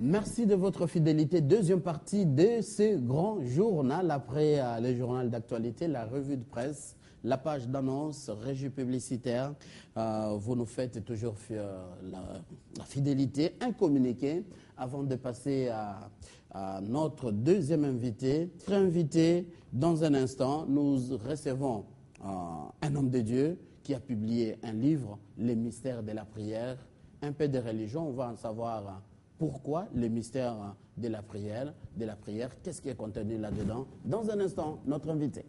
Merci de votre fidélité. Deuxième partie de ce grand journal. Après le journal d'actualité, la revue de presse, la page d'annonce, régie publicitaire. Vous nous faites toujours la fidélité. Un communiqué avant de passer à notre deuxième invité. Notre invité, dans un instant, nous recevons un homme de Dieu qui a publié un livre, Les mystères de la prière. Un peu de religion, on va en savoir pourquoi les mystères de la prière, qu'est-ce qui est contenu là-dedans. Dans un instant, notre invité.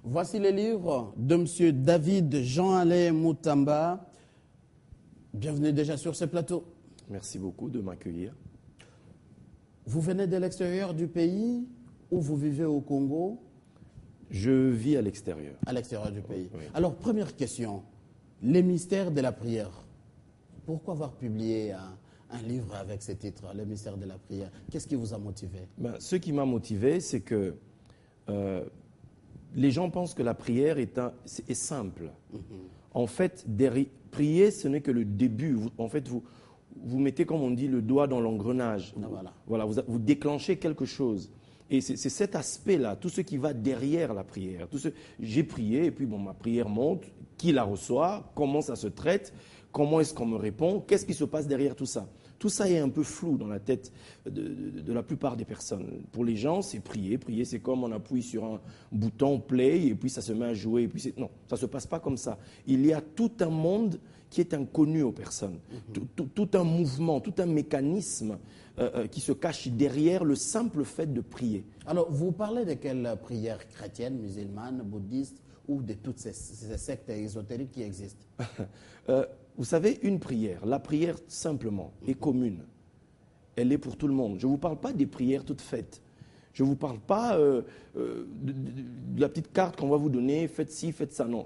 Voici le livre de M. David Jean-Alain Moutamba. Bienvenue déjà sur ce plateau. Merci beaucoup de m'accueillir. Vous venez de l'extérieur du pays ou vous vivez au Congo? Je vis à l'extérieur. À l'extérieur du pays. Oui. Alors, première question. Les mystères de la prière. Pourquoi avoir publié un livre avec ce titre, Les mystères de la prière? Qu'est-ce qui vous a motivé? Ce qui m'a motivé, c'est que les gens pensent que la prière est simple. En fait, prier, ce n'est que le début. Vous mettez, comme on dit, le doigt dans l'engrenage. Voilà, vous déclenchez quelque chose. Et c'est cet aspect-là, tout ce qui va derrière la prière. J'ai prié, et puis ma prière monte. Qui la reçoit? Comment ça se traite? Comment est-ce qu'on me répond? Qu'est-ce qui se passe derrière tout ça? Tout ça est un peu flou dans la tête de la plupart des personnes. Pour les gens, c'est prier. Prier, c'est comme on appuie sur un bouton play et puis ça se met à jouer. Et puis non, ça ne se passe pas comme ça. Il y a tout un monde qui est inconnu aux personnes. Tout un mouvement, tout un mécanisme qui se cache derrière le simple fait de prier. Alors, vous parlez de quelle prière chrétienne, musulmane, bouddhiste ou de toutes ces sectes ésotériques qui existent? Vous savez, une prière, la prière simplement est commune. Elle est pour tout le monde. Je ne vous parle pas des prières toutes faites. Je ne vous parle pas de la petite carte qu'on va vous donner, faites ci, faites ça. Non.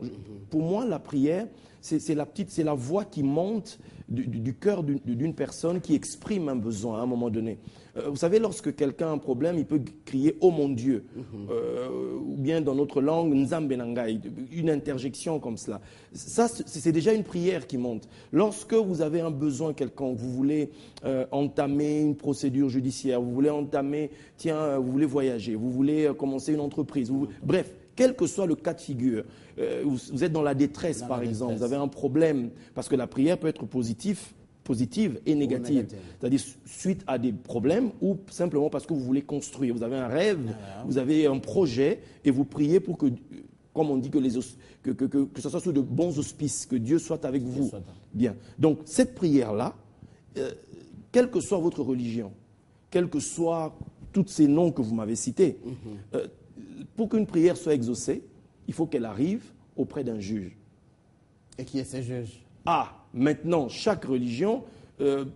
Pour moi, la prière, c'est la voix qui monte du cœur d'une personne qui exprime un besoin à un moment donné. Vous savez, lorsque quelqu'un a un problème, il peut crier « Oh mon Dieu !» ou bien dans notre langue « Nzambe Nangai », une interjection comme cela. Ça, c'est déjà une prière qui monte. Lorsque vous avez un besoin quelconque, vous voulez entamer une procédure judiciaire, vous voulez vous voulez voyager, vous voulez commencer une entreprise, bref, quel que soit le cas de figure, vous êtes dans la détresse par exemple, vous avez un problème, parce que la prière peut être positive et négative. C'est-à-dire suite à des problèmes ou simplement parce que vous voulez construire. Vous avez un rêve, vous avez un projet et vous priez pour que, comme on dit, que ce soit sous de bons auspices, que Dieu soit avec vous. Bien. Donc cette prière-là, quelle que soit votre religion, quels que soient tous ces noms que vous m'avez cités, pour qu'une prière soit exaucée, il faut qu'elle arrive auprès d'un juge. Et qui est ce juge? Maintenant, chaque religion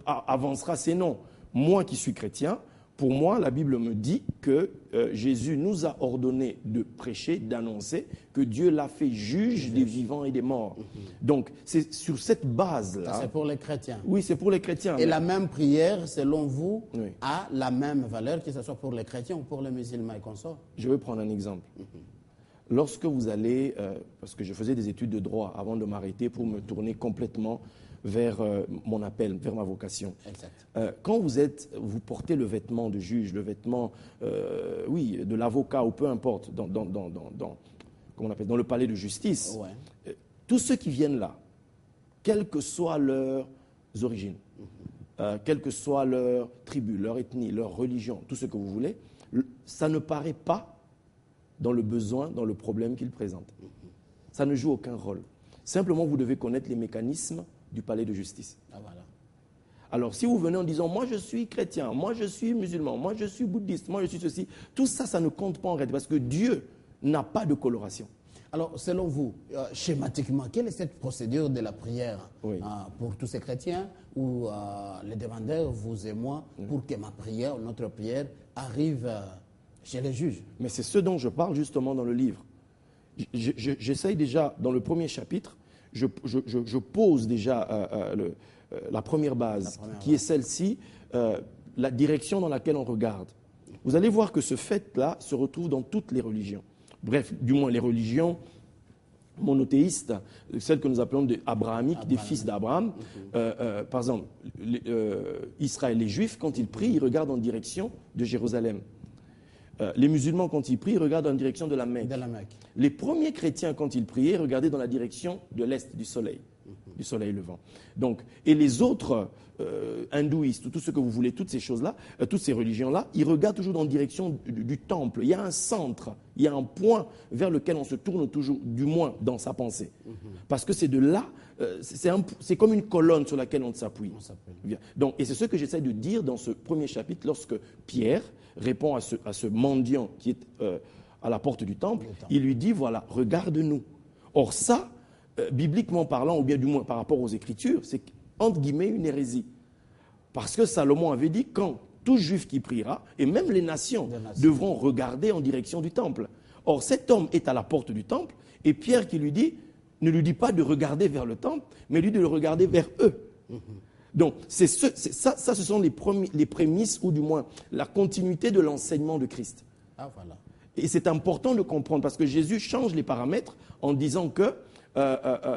avancera ses noms. Moi qui suis chrétien, pour moi, la Bible me dit que Jésus nous a ordonné de prêcher, d'annoncer que Dieu l'a fait juge des vivants et des morts. Donc, c'est sur cette base-là. C'est pour les chrétiens. Oui, c'est pour les chrétiens. Et la même prière, selon vous, oui, a la même valeur, que ce soit pour les chrétiens ou pour les musulmans et consorts? Je vais prendre un exemple. Lorsque vous allez, parce que je faisais des études de droit avant de m'arrêter pour me tourner complètement vers mon appel, vers ma vocation. Quand vous portez le vêtement de juge, le vêtement, de l'avocat ou peu importe, comment on appelle, dans le palais de justice, tous ceux qui viennent là, quelles que soient leurs origines, quelle que soit leur tribu, leur ethnie, leur religion, tout ce que vous voulez, ça ne paraît pas dans le besoin, dans le problème qu'ils présentent. Ça ne joue aucun rôle. Simplement, vous devez connaître les mécanismes du palais de justice. Alors, si vous venez en disant « moi je suis chrétien, moi je suis musulman, moi je suis bouddhiste, moi je suis ceci », tout ça, ça ne compte pas en réalité parce que Dieu n'a pas de coloration. Alors, selon vous, schématiquement, quelle est cette procédure de la prière pour tous ces chrétiens ou les demandeurs, vous et moi, pour que ma prière, notre prière, arrive chez les juges? Mais c'est ce dont je parle justement dans le livre. j'essaye déjà, dans le premier chapitre, je pose déjà la première base, qui est celle-ci, la direction dans laquelle on regarde. Vous allez voir que ce fait-là se retrouve dans toutes les religions. Bref, du moins les religions monothéistes, celles que nous appelons des abrahamiques, des fils d'Abraham. Par exemple, Israël, les Juifs, quand ils prient, ils regardent en direction de Jérusalem. Les musulmans, quand ils prient, ils regardent en direction de la Mecque. Les premiers chrétiens, quand ils priaient, regardaient dans la direction de l'est du soleil levant. Donc, et les autres hindouistes, tout ce que vous voulez, toutes ces choses-là, toutes ces religions-là, ils regardent toujours dans la direction du temple. Il y a un centre, il y a un point vers lequel on se tourne toujours, du moins dans sa pensée. Parce que c'est de là, c'est comme une colonne sur laquelle on s'appuie. Donc, et c'est ce que j'essaie de dire dans ce premier chapitre, lorsque Pierre répond à ce mendiant qui est à la porte du temple, il lui dit, voilà, regarde-nous. Or ça, bibliquement parlant, ou bien du moins par rapport aux Écritures, c'est entre guillemets une hérésie. Parce que Salomon avait dit, quand tout juif qui priera, et même les nations devront regarder en direction du temple. Or, cet homme est à la porte du temple, et Pierre qui lui dit, ne lui dit pas de regarder vers le temple, mais lui de le regarder vers eux. Donc, ça, ce sont les prémices, ou du moins la continuité de l'enseignement de Christ. Voilà. Et c'est important de comprendre, parce que Jésus change les paramètres en disant que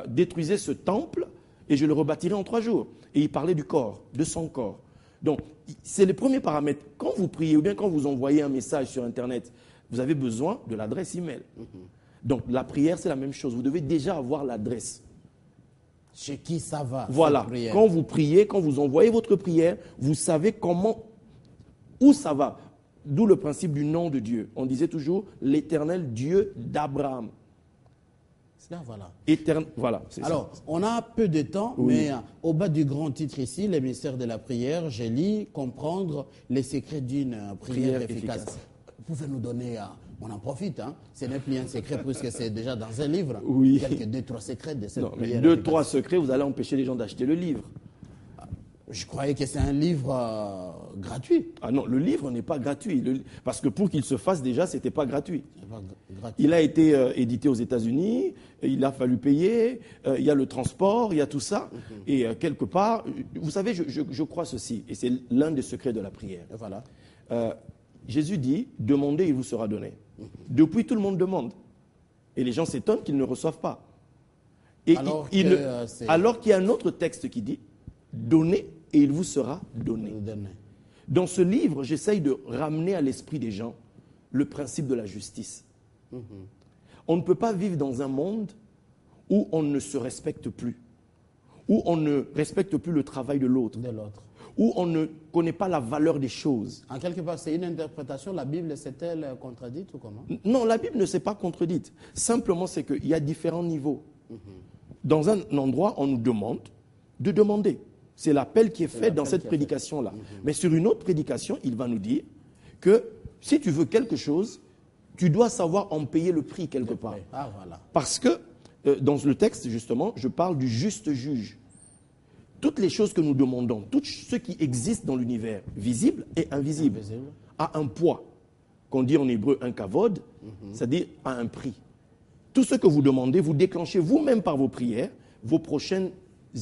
détruisez ce temple et je le rebâtirai en 3 jours. Et il parlait du corps, de son corps. Donc, c'est les premiers paramètres. Quand vous priez ou bien quand vous envoyez un message sur Internet, vous avez besoin de l'adresse email. Donc, la prière, c'est la même chose. Vous devez déjà avoir l'adresse. Chez qui ça va? Voilà. Quand vous priez, quand vous envoyez votre prière, vous savez où ça va. D'où le principe du nom de Dieu. On disait toujours l'Éternel Dieu d'Abraham. Voilà. Voilà, alors, on a peu de temps, mais au bas du grand titre ici, les mystères de la prière, j'ai lu comprendre les secrets d'une prière efficace. Vous pouvez nous donner, on en profite, ce n'est plus un secret puisque c'est déjà dans un livre, quelques 2-3 secrets de cette prière efficace. 2-3 secrets, vous allez empêcher les gens d'acheter le livre. Je croyais que c'est un livre gratuit. Ah non, le livre n'est pas gratuit. Parce que pour qu'il se fasse déjà, ce n'était pas gratuit. Il a été édité aux États-Unis, il a fallu payer, il y a le transport, il y a tout ça. Et quelque part, vous savez, je crois ceci, et c'est l'un des secrets de la prière. Voilà. Jésus dit, demandez, il vous sera donné. Depuis, tout le monde demande. Et les gens s'étonnent qu'ils ne reçoivent pas. Et alors qu'il y a un autre texte qui dit, donnez et il vous sera donné. Dans ce livre, j'essaye de ramener à l'esprit des gens le principe de la justice. On ne peut pas vivre dans un monde où on ne se respecte plus, où on ne respecte plus le travail de l'autre, où on ne connaît pas la valeur des choses. En quelque part, c'est une interprétation. La Bible s'est-elle contredite ou comment? Non, la Bible ne s'est pas contredite. Simplement, c'est qu'il y a différents niveaux. Dans un endroit, on nous demande de demander. C'est l'appel qui est fait dans cette prédication-là. Mais sur une autre prédication, il va nous dire que si tu veux quelque chose, tu dois savoir en payer le prix quelque part. Voilà. Parce que dans le texte, justement, je parle du juste juge. Toutes les choses que nous demandons, tout ce qui existe dans l'univers, visible et invisible, a un poids. Qu'on dit en hébreu un kavod, c'est-à-dire a un prix. Tout ce que vous demandez, vous déclenchez vous-même par vos prières, vos prochaines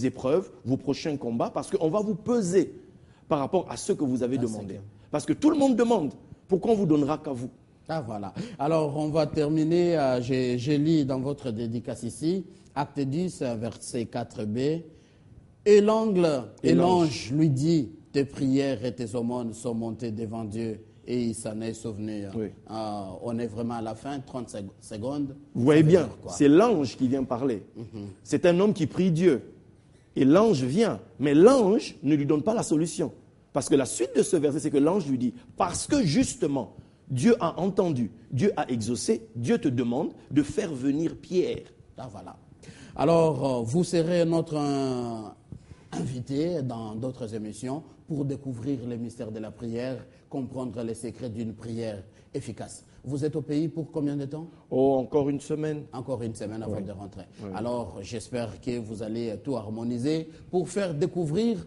épreuves, vos prochains combats, parce qu'on va vous peser par rapport à ce que vous avez demandé. Parce que tout le monde demande. Pourquoi on vous donnera qu'à vous? Voilà. Alors, on va terminer. J'ai lu dans votre dédicace ici, acte 10, verset 4b. Et l'ange lui dit, tes prières et tes aumônes sont montées devant Dieu et il s'en est souvenu. On est vraiment à la fin, 30 secondes. Vous voyez bien, c'est l'ange qui vient parler. C'est un homme qui prie Dieu. Et l'ange vient, mais l'ange ne lui donne pas la solution. Parce que la suite de ce verset, c'est que l'ange lui dit, parce que justement, Dieu a entendu, Dieu a exaucé, Dieu te demande de faire venir Pierre. Voilà. Alors, vous serez notre invité dans d'autres émissions pour découvrir les mystères de la prière, comprendre les secrets d'une prière efficace. Vous êtes au pays pour combien de temps? Encore une semaine. Encore une semaine avant de rentrer. Alors, j'espère que vous allez tout harmoniser pour faire découvrir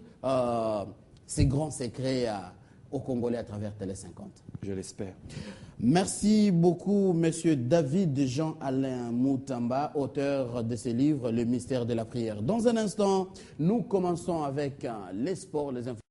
ces grands secrets aux Congolais à travers Télé 50. Je l'espère. Merci beaucoup, Monsieur David Jean-Alain Moutamba, auteur de ce livre, Le mystère de la prière. Dans un instant, nous commençons avec les sports, les informations.